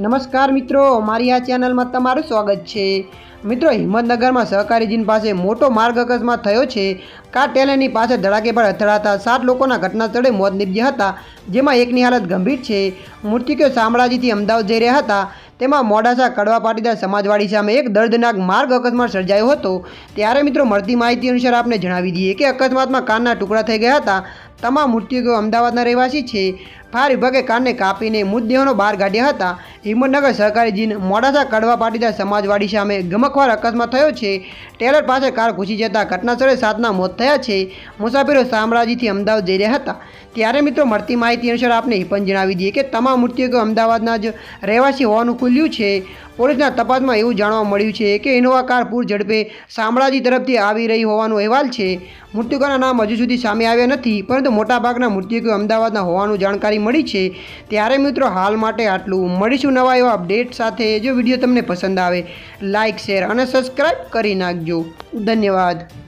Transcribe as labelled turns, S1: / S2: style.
S1: નમસ્કાર મિત્રો, મારી આ ચેનલમાં તમારું સ્વાગત છે। મિત્રો, હિંમતનગરમાં સહકારી જીન પાસે મોટો માર્ગ અકસ્માત થયો છે। કાર ટેલરની પાસે ધડાકે પર અથડાતા 7 લોકોના ઘટના સ્થળે મોત નીપજ્યા હતા, જેમાં એકની હાલત ગંભીર છે। મૃતકો શામળાજીથી અમદાવાદ જઈ રહ્યા હતા। તેમાં મોડાસા કડવા પાટીદાર સમાજવાડી સામે એક દર્દનાક માર્ગ અકસ્માત સર્જાયો હતો। ત્યારે મિત્રો, મળતી માહિતી અનુસાર આપને જણાવી દઈએ કે અકસ્માતમાં કારના ટુકડા થઈ ગયા હતા। તમામ મૃતકો અમદાવાદના રહેવાસી છે। ફાયર વિભાગે કારને કાપીને મૃતદેહોનો બહાર કાઢ્યા હતા। હિંમતનગર સહકારી જીન મોડાસા કડવા પાટીદાર સમાજવાડી સામે ગમખ્વાર અકસ્માત થયો છે। ટેલર પાસે કાર ઘૂસી જતા ઘટના સ્થળે 7ના મોત થયા છે। મુસાફરો શામળાજીથી અમદાવાદ જઈ રહ્યા હતા। ત્યારે મિત્રો, મળતી માહિતી અનુસાર આપને એ પણ જણાવી દઈએ કે તમામ મૃતકો અમદાવાદના જ રહેવાસી હોવાનું ખુલ્યું છે। પોલીસના તપાસમાં એવું જાણવા મળ્યું છે કે ઇનોવા કાર પૂર ઝડપે શામળાજી તરફથી આવી રહી હોવાનો અહેવાલ છે। મૃતકોના નામ હજુ સુધી સામે આવ્યા નથી, પરંતુ મોટાભાગના મૃતકો અમદાવાદના હોવાનું જાણકારી મળી છે। ત્યારે મિત્રો, હાલ માટે આટલું। મળીશું નવા એવા અપડેટ સાથે। જો વિડીયો તમને પસંદ આવે, લાઇક, શેર અને સબસ્ક્રાઈબ કરી નાખજો। ધન્યવાદ।